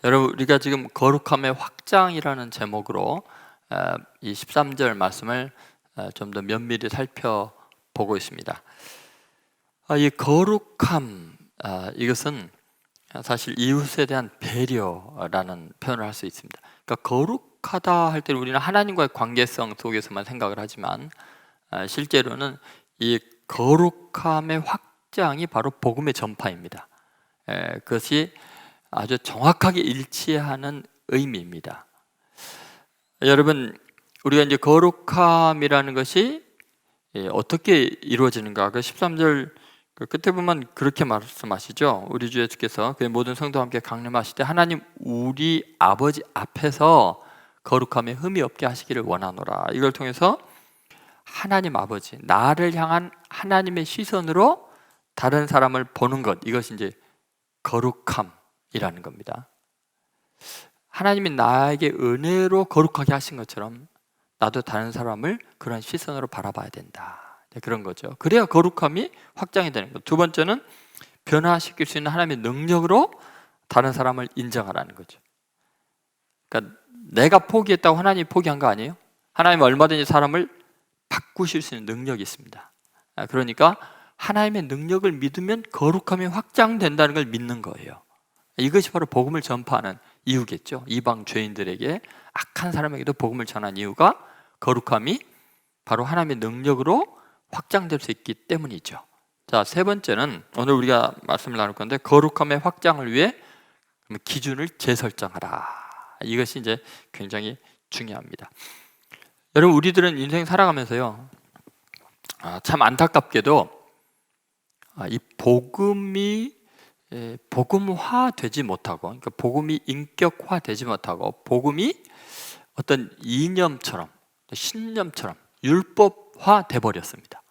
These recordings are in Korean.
여러분, 우리가 지금 거룩함의 확장이라는 제목으로 이 13절 말씀을 좀 더 면밀히 살펴보고 있습니다. 이 거룩함, 이것은 사실 이웃에 대한 배려라는 표현을 할 수 있습니다. 그러니까 거룩하다 할 때 우리는 하나님과의 관계성 속에서만 생각을 하지만 실제로는 이 거룩함의 확장이 바로 복음의 전파입니다. 그것이 아주 정확하게 일치하는 의미입니다. 여러분, 우리가 이제 거룩함이라는 것이 어떻게 이루어지는가? 그 13절 끝에 보면 그렇게 말씀하시죠. 우리 주 예수께서 그 모든 성도와 함께 강림하실 때 하나님 우리 아버지 앞에서 거룩함에 흠이 없게 하시기를 원하노라. 이걸 통해서 하나님 아버지, 나를 향한 하나님의 시선으로 다른 사람을 보는 것, 이것이 이제 거룩함이라는 겁니다. 하나님이 나에게 은혜로 거룩하게 하신 것처럼 나도 다른 사람을 그런 시선으로 바라봐야 된다. 그런 거죠. 그래야 거룩함이 확장이 되는 것. 두 번째는 변화시킬 수 있는 하나님의 능력으로 다른 사람을 인정하라는 거죠. 그러니까 내가 포기했다고 하나님이 포기한 거 아니에요? 하나님은 얼마든지 사람을 바꾸실 수 있는 능력이 있습니다. 그러니까 하나님의 능력을 믿으면 거룩함이 확장된다는 걸 믿는 거예요. 이것이 바로 복음을 전파하는 이유겠죠. 이방 죄인들에게, 악한 사람에게도 복음을 전한 이유가 거룩함이 바로 하나님의 능력으로 확장될 수 있기 때문이죠. 자, 세 번째는 오늘 우리가 말씀을 나눌 건데, 거룩함의 확장을 위해 기준을 재설정하라. 이것이 이제 굉장히 중요합니다. 여러분, 우리들은 인생 살아가면서요, 참 안타깝게도 이 복음이 복음화되지 못하고, 그러니까 복음이 인격화되지 못하고, 복음이 어떤 이념처럼, 신념처럼 율법화돼 버렸습니다.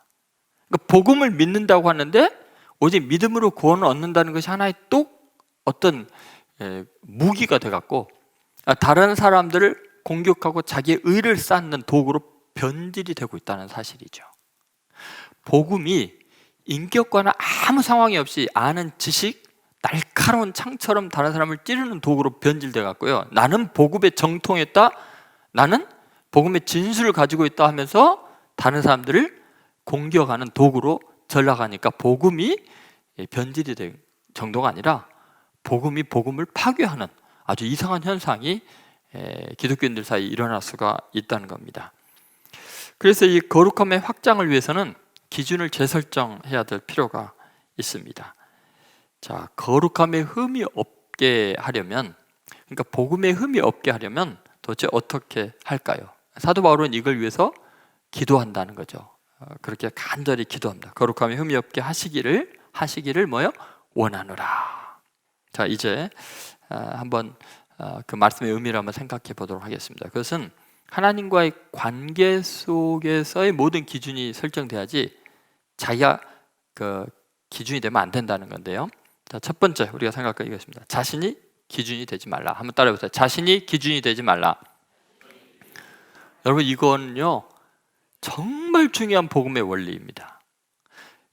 그러니까 복음을 믿는다고 하는데 오직 믿음으로 구원을 얻는다는 것이 하나의 또 어떤 무기가 돼갖고 다른 사람들을 공격하고 자기의 의를 쌓는 도구로 변질이 되고 있다는 사실이죠. 복음이 인격과는 아무 상황이 없이 아는 지식, 날카로운 창처럼 다른 사람을 찌르는 도구로 변질돼 갖고요, 나는 복음에 정통했다, 나는 복음의 진술을 가지고 있다 하면서 다른 사람들을 공격하는 도구로 전락하니까 복음이 변질이 된 정도가 아니라 복음이 복음을 파괴하는 아주 이상한 현상이 기독교인들 사이에 일어날 수가 있다는 겁니다. 그래서 이 거룩함의 확장을 위해서는 기준을 재설정해야 될 필요가 있습니다. 자, 거룩함에 흠이 없게 하려면, 그러니까 복음에 흠이 없게 하려면 도대체 어떻게 할까요? 사도 바울은 이걸 위해서 기도한다는 거죠. 그렇게 간절히 기도합니다. 거룩함에 흠이 없게 하시기를 뭐요? 원하노라. 자, 이제 한번 그 말씀의 의미를 한번 생각해 보도록 하겠습니다. 그것은 하나님과의 관계 속에서의 모든 기준이 설정돼야지 자기가 그 기준이 되면 안 된다는 건데요. 자, 첫 번째 우리가 생각할 이것입니다. 자신이 기준이 되지 말라. 한번 따라해보세요. 자신이 기준이 되지 말라. 여러분, 이건요 정말 중요한 복음의 원리입니다.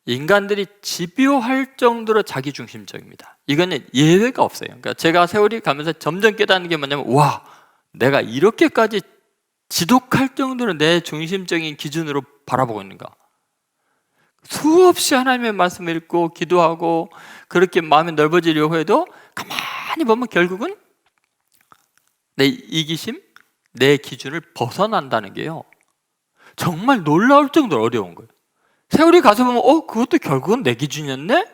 인간들이 집요할 정도로 자기중심적입니다. 이거는 예외가 없어요. 그러니까 제가 세월이 가면서 점점 깨닫는 게 뭐냐면, 와, 내가 이렇게까지 지독할 정도로 내 중심적인 기준으로 바라보고 있는가. 수없이 하나님의 말씀을 읽고 기도하고 그렇게 마음이 넓어지려고 해도 가만히 보면 결국은 내 이기심, 내 기준을 벗어난다는 게요 정말 놀라울 정도로 어려운 거예요. 세월이 가서 보면 그것도 결국은 내 기준이었네?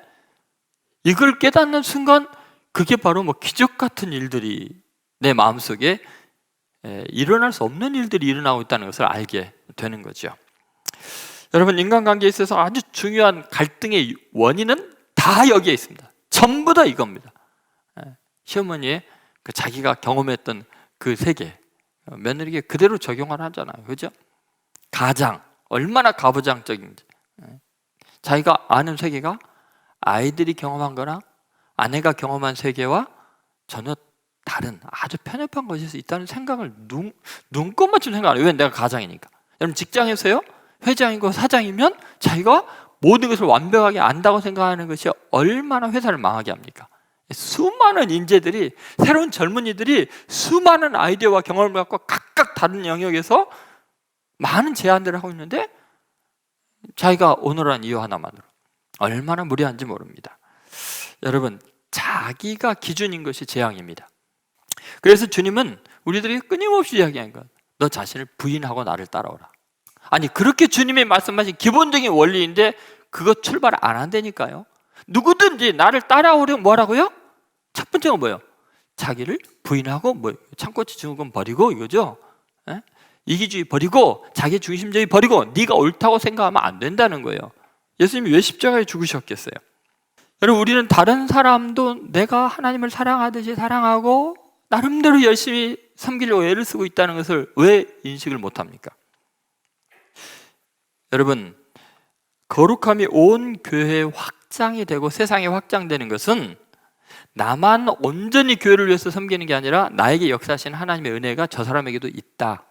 이걸 깨닫는 순간 그게 바로 뭐 기적 같은 일들이 내 마음속에 일어날 수 없는 일들이 일어나고 있다는 것을 알게 되는 거죠. 여러분, 인간관계에 있어서 아주 중요한 갈등의 원인은 다 여기에 있습니다. 전부 다 이겁니다. 시어머니의 자기가 경험했던 그 세계, 며느리에게 그대로 적용을 하잖아요. 그죠? 가장 얼마나 가부장적인지, 자기가 아는 세계가 아이들이 경험한 거나 아내가 경험한 세계와 전혀 다른 아주 편협한 것이 있다는 생각을 눈꼽만큼 생각 안 해요. 왜? 내가 가장이니까. 여러분, 직장에서요 회장이고 사장이면 자기가 모든 것을 완벽하게 안다고 생각하는 것이 얼마나 회사를 망하게 합니까? 수많은 인재들이, 새로운 젊은이들이 수많은 아이디어와 경험을 갖고 각각 다른 영역에서 많은 제안들을 하고 있는데 자기가 오늘한 이유 하나만으로 얼마나 무례한지 모릅니다. 여러분, 자기가 기준인 것이 재앙입니다. 그래서 주님은 우리들이 끊임없이 이야기한 것, 너 자신을 부인하고 나를 따라오라. 아니, 그렇게 주님이 말씀하신 기본적인 원리인데 그거 출발 안 한다니까요. 누구든지 나를 따라오려면 뭐라고요? 첫 번째가 뭐예요? 자기를 부인하고, 창고치 증후군 버리고, 이거죠. 에? 이기주의 버리고, 자기 중심주의 버리고, 네가 옳다고 생각하면 안 된다는 거예요. 예수님이 왜 십자가에 죽으셨겠어요? 여러분, 우리는 다른 사람도 내가 하나님을 사랑하듯이 사랑하고 나름대로 열심히 섬기려고 애를 쓰고 있다는 것을 왜 인식을 못합니까? 여러분, 거룩함이 온 교회에 확장이 되고 세상에 확장되는 것은 나만 온전히 교회를 위해서 섬기는 게 아니라 나에게 역사하신 하나님의 은혜가 저 사람에게도 있다.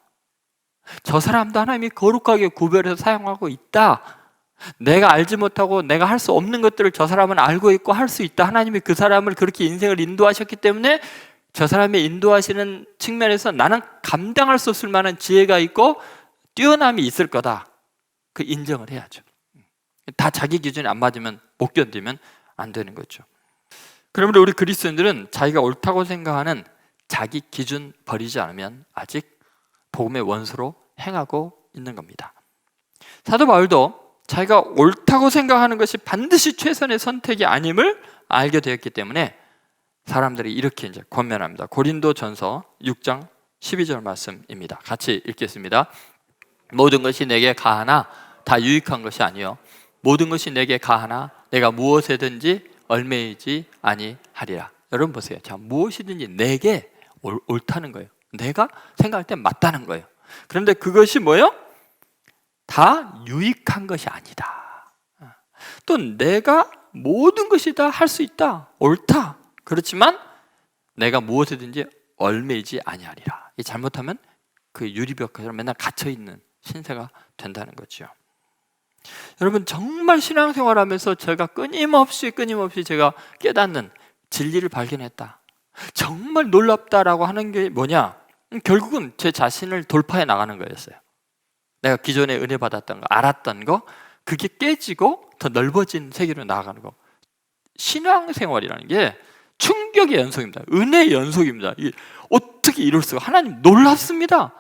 저 사람도 하나님이 거룩하게 구별해서 사용하고 있다. 내가 알지 못하고 내가 할 수 없는 것들을 저 사람은 알고 있고 할 수 있다. 하나님이 그 사람을 그렇게 인생을 인도하셨기 때문에 저 사람의 인도하시는 측면에서 나는 감당할 수 없을 만한 지혜가 있고 뛰어남이 있을 거다. 그 인정을 해야죠. 다 자기 기준이 안 맞으면, 못 견디면 안 되는 거죠. 그러므로 우리 그리스도인들은 자기가 옳다고 생각하는 자기 기준 버리지 않으면 아직 복음의 원수로 행하고 있는 겁니다. 사도 바울도 자기가 옳다고 생각하는 것이 반드시 최선의 선택이 아님을 알게 되었기 때문에 사람들이 이렇게 이제 권면합니다. 고린도전서 6장 12절 말씀입니다. 같이 읽겠습니다. 모든 것이 내게 가하나 다 유익한 것이 아니요 모든 것이 내게 가하나 내가 무엇에든지 얼매이지 아니하리라. 여러분 보세요. 자, 무엇이든지 내게 옳다는 거예요. 내가 생각할 때 맞다는 거예요. 그런데 그것이 뭐예요? 다 유익한 것이 아니다. 또 내가 모든 것이 다 할 수 있다. 옳다. 그렇지만 내가 무엇이든지 얼매이지 아니하리라. 이 잘못하면 그 유리벽처럼 맨날 갇혀있는 신세가 된다는 거죠. 여러분, 정말 신앙생활하면서 제가 끊임없이 제가 깨닫는 진리를 발견했다. 정말 놀랍다라고 하는 게 뭐냐? 결국은 제 자신을 돌파해 나가는 거였어요. 내가 기존에 은혜 받았던 거, 알았던 거, 그게 깨지고 더 넓어진 세계로 나아가는 거. 신앙생활이라는 게 충격의 연속입니다. 은혜의 연속입니다. 어떻게 이럴 수가? 하나님 놀랍습니다.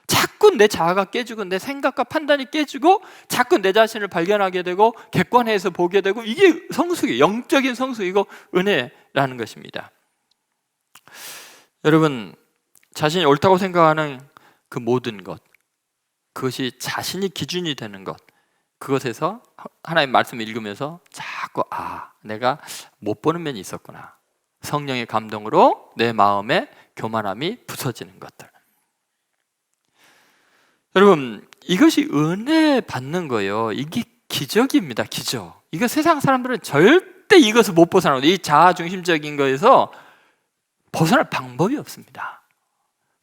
자꾸 내 자아가 깨지고 내 생각과 판단이 깨지고 자꾸 내 자신을 발견하게 되고 객관해서 보게 되고, 이게 성숙이, 영적인 성숙이고 은혜라는 것입니다. 여러분, 자신이 옳다고 생각하는 그 모든 것, 그것이 자신이 기준이 되는 것, 그것에서 하나님 말씀을 읽으면서 자꾸 내가 못 보는 면이 있었구나. 성령의 감동으로 내 마음에 교만함이 부서지는 것들. 여러분, 이것이 은혜 받는 거예요. 이게 기적입니다. 기적. 이거 세상 사람들은 절대 이것을 못 벗어나고, 이 자아 중심적인 거에서 벗어날 방법이 없습니다.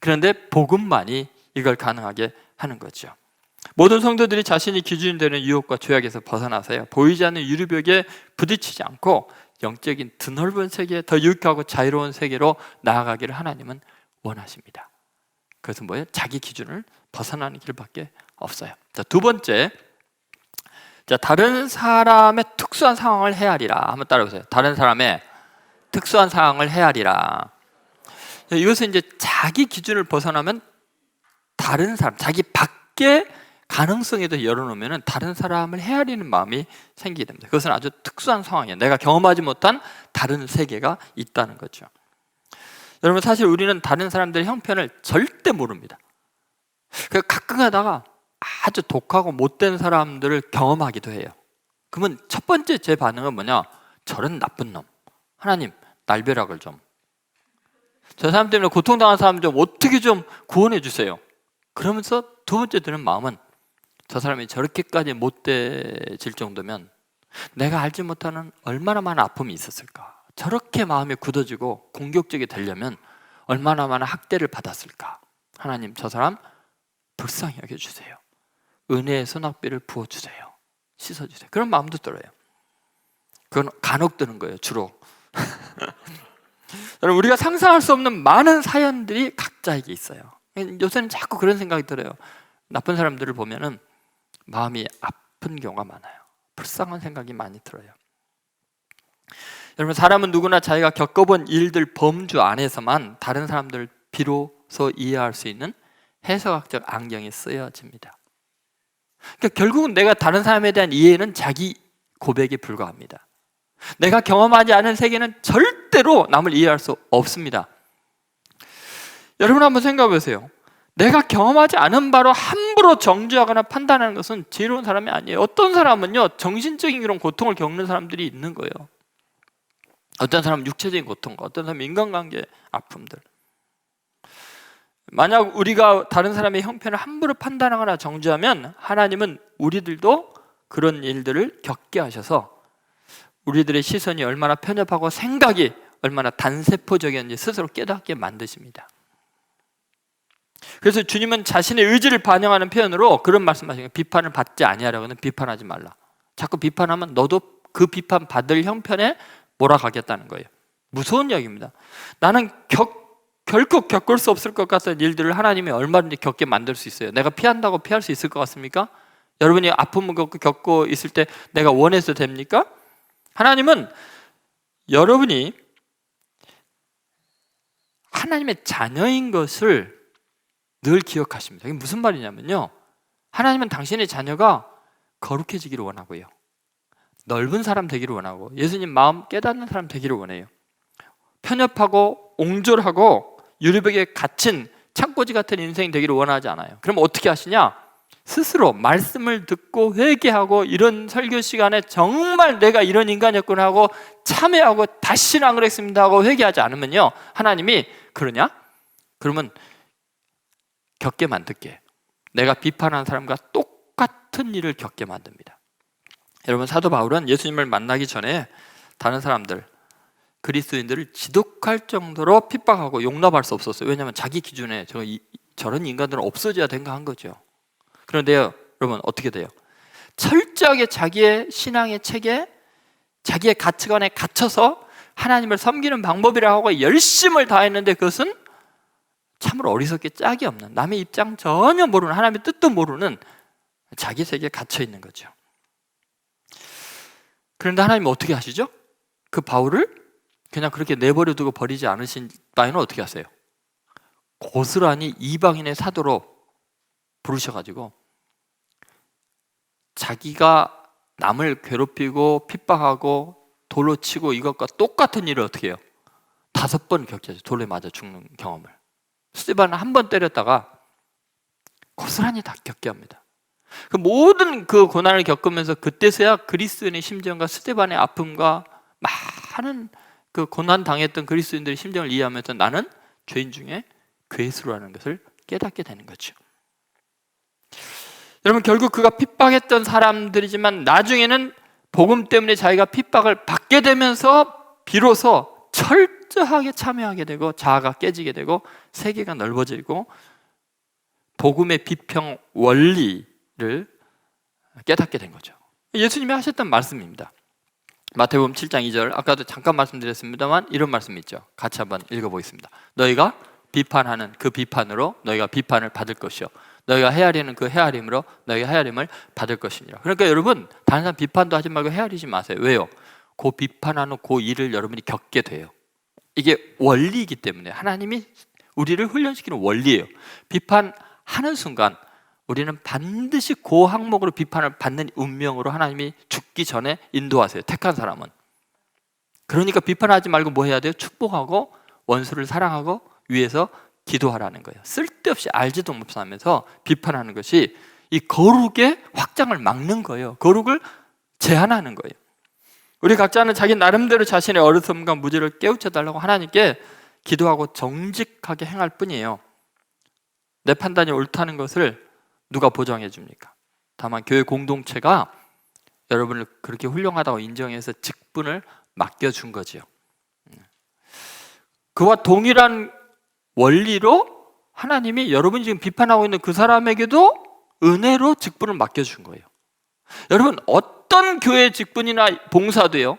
그런데 복음만이 이걸 가능하게 하는 거죠. 모든 성도들이 자신이 기준이 되는 유혹과 죄악에서 벗어나서요, 보이지 않는 유리벽에 부딪히지 않고 영적인 드넓은 세계, 더 유익하고 자유로운 세계로 나아가기를 하나님은 원하십니다. 그래서 뭐예요? 자기 기준을 벗어나는 길밖에 없어요. 자, 두 번째, 자, 다른 사람의 특수한 상황을 헤아리라. 한번 따라해보세요. 다른 사람의 특수한 상황을 헤아리라. 이것은 이제 자기 기준을 벗어나면 다른 사람, 자기 밖에 가능성에도 열어놓으면 다른 사람을 헤아리는 마음이 생기게 됩니다. 그것은 아주 특수한 상황이에요. 내가 경험하지 못한 다른 세계가 있다는 거죠. 여러분, 사실 우리는 다른 사람들의 형편을 절대 모릅니다. 가끔 가다가 아주 독하고 못된 사람들을 경험하기도 해요. 그러면 첫 번째 제 반응은 뭐냐? 저런 나쁜 놈, 하나님 날벼락을 좀, 저 사람 때문에 고통당한 사람 좀 어떻게 좀 구원해 주세요. 그러면서 두 번째 드는 마음은, 저 사람이 저렇게까지 못돼질 정도면 내가 알지 못하는 얼마나 많은 아픔이 있었을까. 저렇게 마음이 굳어지고 공격적이 되려면 얼마나 많은 학대를 받았을까. 하나님, 저 사람 불쌍히 여겨주세요. 은혜의 소낙비를 부어주세요. 씻어주세요. 그런 마음도 들어요. 그건 간혹 드는 거예요, 주로. 여러분, 우리가 상상할 수 없는 많은 사연들이 각자에게 있어요. 요새는 자꾸 그런 생각이 들어요. 나쁜 사람들을 보면은 마음이 아픈 경우가 많아요. 불쌍한 생각이 많이 들어요. 여러분, 사람은 누구나 자기가 겪어본 일들 범주 안에서만 다른 사람들을 비로소 이해할 수 있는 해석학적 안경이 쓰여집니다. 그러니까 결국은 내가 다른 사람에 대한 이해는 자기 고백에 불과합니다. 내가 경험하지 않은 세계는 절대로 남을 이해할 수 없습니다. 여러분, 한번 생각해 보세요. 내가 경험하지 않은 바로 함부로 정죄하거나 판단하는 것은 지혜로운 사람이 아니에요. 어떤 사람은요, 정신적인 그런 고통을 겪는 사람들이 있는 거예요. 어떤 사람은 육체적인 고통과 어떤 사람은 인간관계 아픔들. 만약 우리가 다른 사람의 형편을 함부로 판단하거나 정죄하면 하나님은 우리들도 그런 일들을 겪게 하셔서 우리들의 시선이 얼마나 편협하고 생각이 얼마나 단세포적이었는지 스스로 깨닫게 만드십니다. 그래서 주님은 자신의 의지를 반영하는 표현으로 그런 말씀하시는 거예요. 비판을 받지 아니하려고는 비판하지 말라. 자꾸 비판하면 너도 그 비판 받을 형편에 몰아가겠다는 거예요. 무서운 이야기입니다. 나는 결코 겪을 수 없을 것 같은 일들을 하나님이 얼마든지 겪게 만들 수 있어요. 내가 피한다고 피할 수 있을 것 같습니까? 여러분이 아픔을 겪고 있을 때 내가 원해서 됩니까? 하나님은 여러분이 하나님의 자녀인 것을 늘 기억하십니다. 이게 무슨 말이냐면요, 하나님은 당신의 자녀가 거룩해지기를 원하고요, 넓은 사람 되기를 원하고, 예수님 마음 깨닫는 사람 되기를 원해요. 편협하고 옹졸하고 유리벽에 갇힌 창고지 같은 인생이 되기를 원하지 않아요. 그럼 어떻게 하시냐? 스스로 말씀을 듣고 회개하고, 이런 설교 시간에 정말 내가 이런 인간이었구나 하고 참회하고 다시는 안 그랬습니다 하고 회개하지 않으면요, 하나님이 그러냐? 그러면 겪게 만들게, 내가 비판한 사람과 똑같은 일을 겪게 만듭니다. 여러분, 사도 바울은 예수님을 만나기 전에 다른 사람들, 그리스도인들을 지독할 정도로 핍박하고 용납할 수 없었어요. 왜냐하면 자기 기준에 저런 인간들은 없어져야 된가 한 거죠. 그런데요, 여러분, 어떻게 돼요? 철저하게 자기의 신앙의 체계, 자기의 가치관에 갇혀서 하나님을 섬기는 방법이라고 하고 열심을 다했는데, 그것은 참으로 어리석게 짝이 없는, 남의 입장 전혀 모르는, 하나님의 뜻도 모르는 자기 세계에 갇혀 있는 거죠. 그런데 하나님은 어떻게 하시죠? 그 바울을 그냥 그렇게 내버려 두고 버리지 않으신 바에는 어떻게 하세요? 고스란히 이방인의 사도로 부르셔가지고 자기가 남을 괴롭히고 핍박하고 돌로 치고 이것과 똑같은 일을 어떻게 해요? 5번 겪게 하죠. 돌에 맞아 죽는 경험을. 스데반을 한 번 때렸다가 고스란히 다 겪게 합니다. 그 모든 그 고난을 겪으면서 그때서야 그리스도인의 심정과 스데반의 아픔과 많은 그 고난 당했던 그리스도인들의 심정을 이해하면서 나는 죄인 중에 괴수라는 것을 깨닫게 되는 거죠. 여러분, 결국 그가 핍박했던 사람들이지만 나중에는 복음 때문에 자기가 핍박을 받게 되면서 비로소 철저하게 참여하게 되고 자아가 깨지게 되고 세계가 넓어지고 복음의 비평 원리를 깨닫게 된 거죠. 예수님이 하셨던 말씀입니다. 마태복음 7장 2절, 아까도 잠깐 말씀드렸습니다만 이런 말씀이 있죠. 같이 한번 읽어보겠습니다. 너희가 비판하는 그 비판으로 너희가 비판을 받을 것이요, 너희가 헤아리는 그 헤아림으로 너희가 헤아림을 받을 것이니라. 그러니까 여러분, 다른 사람 비판도 하지 말고 헤아리지 마세요. 왜요? 그 비판하는 그 일을 여러분이 겪게 돼요. 이게 원리이기 때문에, 하나님이 우리를 훈련시키는 원리예요. 비판하는 순간 우리는 반드시 그 항목으로 비판을 받는 운명으로 하나님이 죽기 전에 인도하세요. 택한 사람은. 그러니까 비판하지 말고 뭐 해야 돼요? 축복하고 원수를 사랑하고 위해서 기도하라는 거예요. 쓸데없이 알지도 못하면서 비판하는 것이 이 거룩의 확장을 막는 거예요. 거룩을 제한하는 거예요. 우리 각자는 자기 나름대로 자신의 어리석음과 무지를 깨우쳐달라고 하나님께 기도하고 정직하게 행할 뿐이에요. 내 판단이 옳다는 것을 누가 보장해 줍니까? 다만 교회 공동체가 여러분을 그렇게 훌륭하다고 인정해서 직분을 맡겨준 거죠. 그와 동일한 원리로 하나님이 여러분이 지금 비판하고 있는 그 사람에게도 은혜로 직분을 맡겨준 거예요. 여러분, 어떤 교회 직분이나 봉사도요,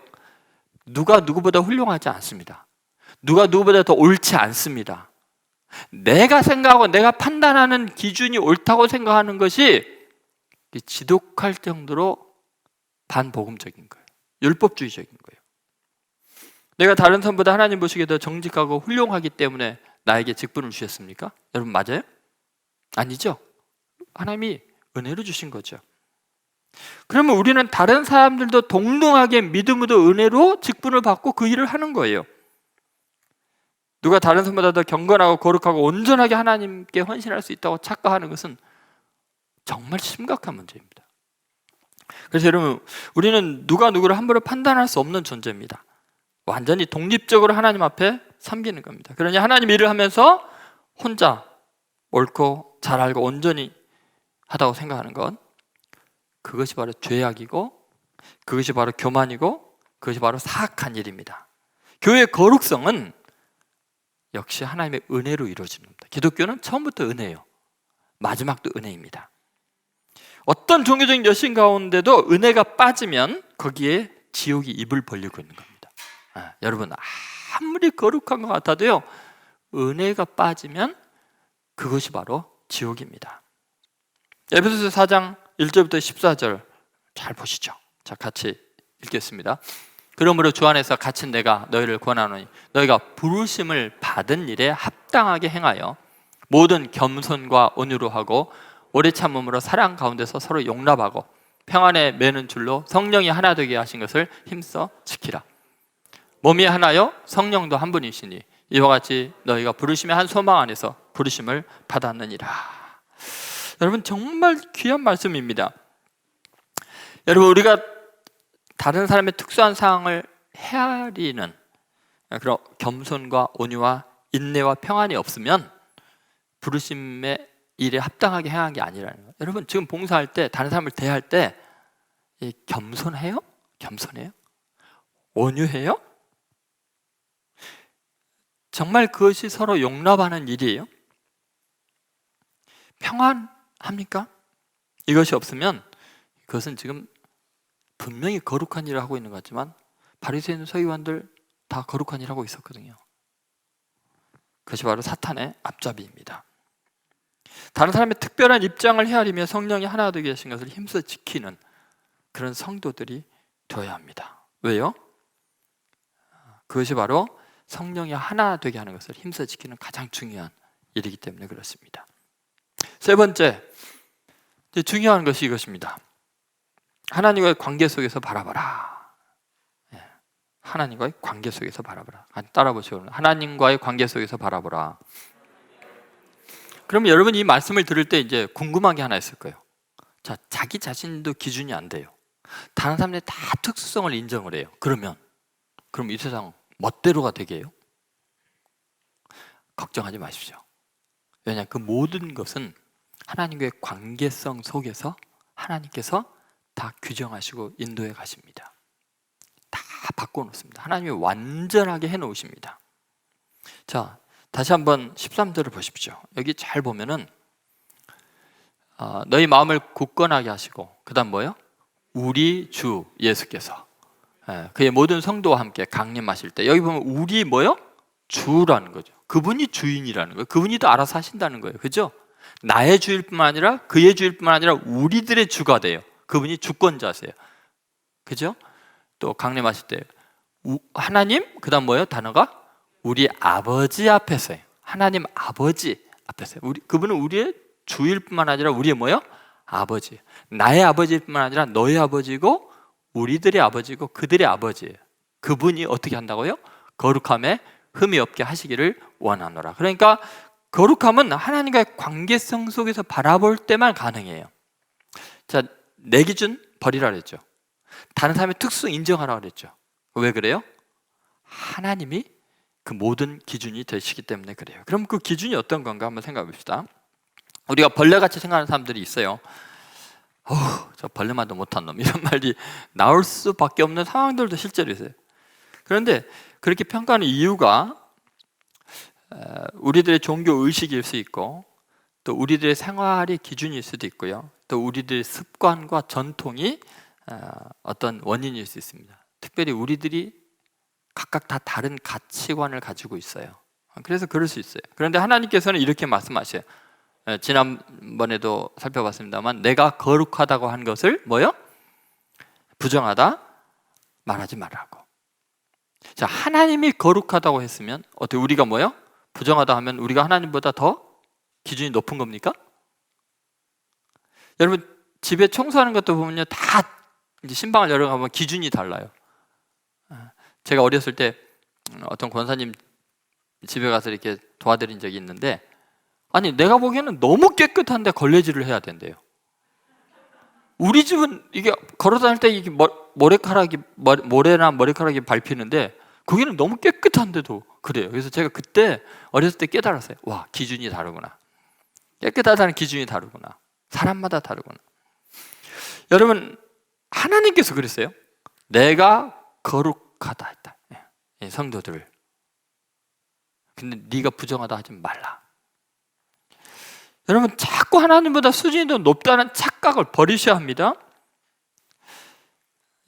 누가 누구보다 훌륭하지 않습니다. 누가 누구보다 더 옳지 않습니다. 내가 생각하고 내가 판단하는 기준이 옳다고 생각하는 것이 지독할 정도로 반복음적인 거예요. 율법주의적인 거예요. 내가 다른 사람보다 하나님 보시기에 더 정직하고 훌륭하기 때문에 나에게 직분을 주셨습니까? 여러분 맞아요? 아니죠. 하나님이 은혜로 주신 거죠. 그러면 우리는 다른 사람들도 동등하게 믿음으로 은혜로 직분을 받고 그 일을 하는 거예요. 누가 다른 사람보다 더 경건하고 거룩하고 온전하게 하나님께 헌신할 수 있다고 착각하는 것은 정말 심각한 문제입니다. 그래서 여러분, 우리는 누가 누구를 함부로 판단할 수 없는 존재입니다. 완전히 독립적으로 하나님 앞에 섬기는 겁니다. 그러니 하나님 일을 하면서 혼자 옳고 잘 알고 온전히 하다고 생각하는 것, 그것이 바로 죄악이고 그것이 바로 교만이고 그것이 바로 사악한 일입니다. 교회의 거룩성은 역시 하나님의 은혜로 이루어지는 겁니다. 기독교는 처음부터 은혜예요. 마지막도 은혜입니다. 어떤 종교적인 여신 가운데도 은혜가 빠지면 거기에 지옥이 입을 벌리고 있는 겁니다. 여러분, 아무리 거룩한 것 같아도요, 은혜가 빠지면 그것이 바로 지옥입니다. 에베소서 4장 1절부터 14절 잘 보시죠. 자, 같이 읽겠습니다. 그러므로 주 안에서 갇힌 내가 너희를 권하노니 너희가 부르심을 받은 일에 합당하게 행하여 모든 겸손과 온유로 하고 오래 참음으로 사랑 가운데서 서로 용납하고 평안에 매는 줄로 성령이 하나 되게 하신 것을 힘써 지키라. 몸이 하나요 성령도 한 분이시니 이와 같이 너희가 부르심의 한 소망 안에서 부르심을 받았느니라. 여러분, 정말 귀한 말씀입니다. 여러분, 우리가 다른 사람의 특수한 상황을 헤아리는 그런 겸손과 온유와 인내와 평안이 없으면 부르심의 일에 합당하게 행한 게 아니라는 거예요. 여러분, 지금 봉사할 때 다른 사람을 대할 때 겸손해요? 겸손해요? 온유해요? 정말 그것이 서로 용납하는 일이에요? 평안합니까? 이것이 없으면 그것은 지금 분명히 거룩한 일을 하고 있는 것 같지만 바리새인 서기관들 다 거룩한 일을 하고 있었거든요. 그것이 바로 사탄의 앞잡이입니다. 다른 사람의 특별한 입장을 헤아리며 성령이 하나 되게 하신 것을 힘써 지키는 그런 성도들이 되어야 합니다. 왜요? 그것이 바로 성령이 하나 되게 하는 것을 힘써 지키는 가장 중요한 일이기 때문에 그렇습니다. 세 번째, 중요한 것이 이것입니다. 하나님과의 관계 속에서 바라봐라. 하나님과의 관계 속에서 바라보라. 따라 보시고, 하나님과의 관계 속에서 바라보라. 그러면 여러분, 이 말씀을 들을 때 이제 궁금한 게 하나 있을 거예요. 자, 자기 자신도 기준이 안 돼요. 다른 사람들이 다 특수성을 인정을 해요. 그럼 이 세상 멋대로가 되게 해요? 걱정하지 마십시오. 왜냐하면 그 모든 것은 하나님과의 관계성 속에서 하나님께서 다 규정하시고 인도해 가십니다. 다 바꿔놓습니다. 하나님이 완전하게 해놓으십니다. 자, 다시 한번 13절을 보십시오. 여기 잘 보면은 너희 마음을 굳건하게 하시고, 그 다음 뭐예요? 우리 주 예수께서 그의 모든 성도와 함께 강림하실 때, 여기 보면 우리 뭐예요? 주라는 거죠. 그분이 주인이라는 거예요. 그분이 또 알아서 하신다는 거예요. 그죠? 나의 주일 뿐만 아니라 그의 주일 뿐만 아니라 우리들의 주가 돼요. 그분이 주권자세요. 그죠? 또 강림하실 때 하나님, 그 다음 뭐예요? 단어가 우리 아버지 앞에서요. 하나님 아버지 앞에서요. 그분은 우리의 주일 뿐만 아니라 우리의 뭐예요? 아버지. 나의 아버지일 뿐만 아니라 너의 아버지고 우리들의 아버지고 그들의 아버지예요. 그분이 어떻게 한다고요? 거룩함에 흠이 없게 하시기를 원하노라. 그러니까 거룩함은 하나님과의 관계성 속에서 바라볼 때만 가능해요. 자, 내 기준 버리라 그랬죠. 다른 사람의 특수 인정하라 그랬죠. 왜 그래요? 하나님이 그 모든 기준이 되시기 때문에 그래요. 그럼 그 기준이 어떤 건가 한번 생각해 봅시다. 우리가 벌레같이 생각하는 사람들이 있어요. 저 벌레만도 못한 놈, 이런 말이 나올 수밖에 없는 상황들도 실제로 있어요. 그런데 그렇게 평가하는 이유가 우리들의 종교 의식일 수 있고, 또 우리들의 생활의 기준일 수도 있고요, 또 우리들의 습관과 전통이 어떤 원인일 수 있습니다. 특별히 우리들이 각각 다 다른 가치관을 가지고 있어요. 그래서 그럴 수 있어요. 그런데 하나님께서는 이렇게 말씀하셔요. 지난번에도 살펴봤습니다만 내가 거룩하다고 한 것을 뭐요? 부정하다 말하지 말라고. 자, 하나님이 거룩하다고 했으면 어떻게 우리가 뭐요? 부정하다 하면 우리가 하나님보다 더 기준이 높은 겁니까? 여러분 집에 청소하는 것도 보면요, 다 이제 신방을 열어가면 기준이 달라요. 제가 어렸을 때 어떤 권사님 집에 가서 이렇게 도와드린 적이 있는데, 아니 내가 보기에는 너무 깨끗한데 걸레질을 해야 된대요. 우리 집은 이게 걸어 다닐 때 이게 모래나 머리카락이 밟히는데 거기는 너무 깨끗한데도 그래요. 그래서 제가 그때 어렸을 때 깨달았어요. 와, 기준이 다르구나. 깨끗하다는 기준이 다르구나. 사람마다 다르구나. 여러분 하나님께서 그랬어요. 내가 거룩하다 했다. 성도들을. 근데 네가 부정하다 하지 말라. 여러분 자꾸 하나님보다 수준이 더 높다는 착각을 버리셔야 합니다.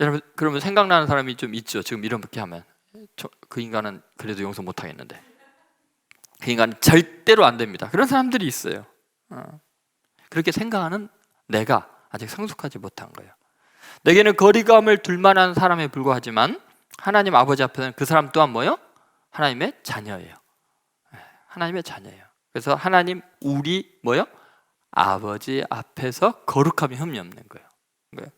여러분 그러면 생각나는 사람이 좀 있죠. 지금 이렇게 하면 그 인간은 그래도 용서 못 하겠는데, 그 인간은 절대로 안 됩니다. 그런 사람들이 있어요. 그렇게 생각하는 내가 아직 성숙하지 못한 거예요. 내게는 거리감을 둘 만한 사람에 불과하지만 하나님 아버지 앞에서는 그 사람 또한 뭐예요? 하나님의 자녀예요. 하나님의 자녀예요. 그래서 하나님 우리 뭐예요? 아버지 앞에서 거룩함이 흠이 없는 거예요.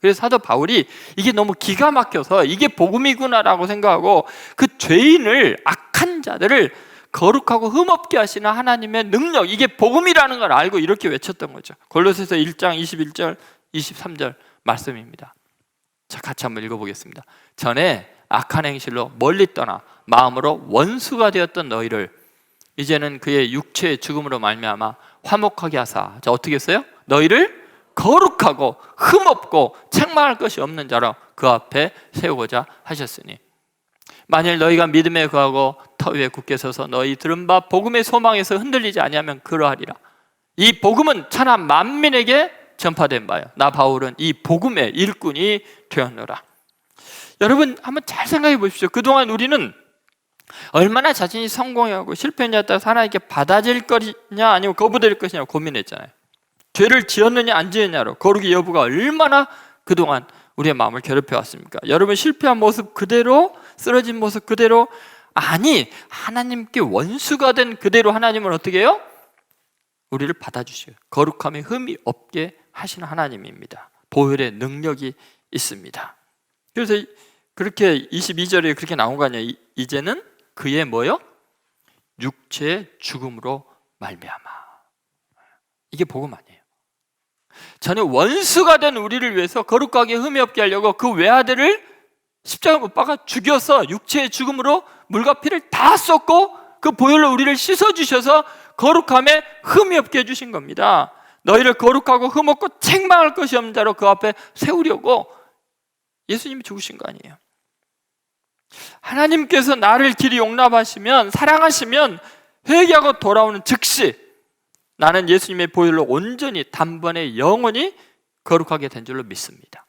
그래서 사도 바울이 이게 너무 기가 막혀서 이게 복음이구나라고 생각하고 그 죄인을, 악한 자들을 거룩하고 흠없게 하시는 하나님의 능력, 이게 복음이라는 걸 알고 이렇게 외쳤던 거죠. 골로새서 1장 21절 23절 말씀입니다. 자, 같이 한번 읽어보겠습니다. 전에 악한 행실로 멀리 떠나 마음으로 원수가 되었던 너희를 이제는 그의 육체의 죽음으로 말미암아 화목하게 하사, 자 어떻게 했어요? 너희를 거룩하고 흠없고 책망할 것이 없는 자로 그 앞에 세우고자 하셨으니, 만일 너희가 믿음에 거하고 터 위에 굳게 서서 너희 들은 바 복음의 소망에서 흔들리지 아니하면 그러하리라. 이 복음은 천하 만민에게 전파된 바요. 나 바울은 이 복음의 일꾼이 되었노라. 여러분 한번 잘 생각해 보십시오. 그동안 우리는 얼마나 자신이 성공하고 실패했냐고 하나님께 받아질 것이냐 아니면 거부될 것이냐 고민했잖아요. 죄를 지었느냐 안 지었냐로 거룩의 여부가 얼마나 그동안 우리의 마음을 괴롭혀 왔습니까? 여러분 실패한 모습 그대로, 쓰러진 모습 그대로, 아니 하나님께 원수가 된 그대로 하나님은 어떻게 해요? 우리를 받아주셔요. 거룩함에 흠이 없게 하시는 하나님입니다. 보혈의 능력이 있습니다. 그래서 그렇게 22절에 그렇게 나온 거 아니에요. 이제는 그의 뭐요? 육체의 죽음으로 말미암아. 이게 복음 아니에요. 전에 원수가 된 우리를 위해서 거룩하게 흠이 없게 하려고 그 외아들을 십자가에 못 박아 죽여서 육체의 죽음으로 물과 피를 다 쏟고 그 보혈로 우리를 씻어주셔서 거룩함에 흠이 없게 해주신 겁니다. 너희를 거룩하고 흠없고 책망할 것이 없는 자로 그 앞에 세우려고 예수님이 죽으신 거 아니에요. 하나님께서 나를 길이 용납하시면, 사랑하시면 회개하고 돌아오는 즉시 나는 예수님의 보혈로 온전히 단번에 영원히 거룩하게 된 줄로 믿습니다.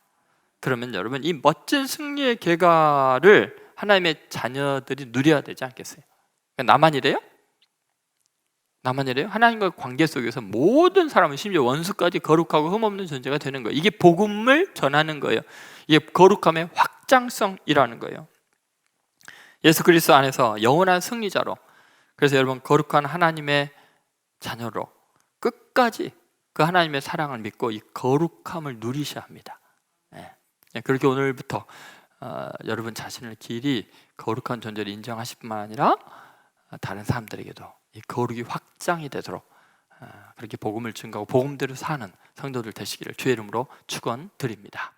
그러면 여러분 이 멋진 승리의 결과를 하나님의 자녀들이 누려야 되지 않겠어요? 나만 이래요? 나만 이래요? 하나님과 관계 속에서 모든 사람은 심지어 원수까지 거룩하고 흠없는 존재가 되는 거예요. 이게 복음을 전하는 거예요. 이게 거룩함의 확장성이라는 거예요. 예수 그리스도 안에서 영원한 승리자로, 그래서 여러분 거룩한 하나님의 자녀로 끝까지 그 하나님의 사랑을 믿고 이 거룩함을 누리셔야 합니다. 그렇게 오늘부터 여러분 자신을 길이 거룩한 존재를 인정하실 뿐만 아니라 다른 사람들에게도 이 거룩이 확장이 되도록 그렇게 복음을 증거하고 복음대로 사는 성도들 되시기를 주의 이름으로 축원드립니다.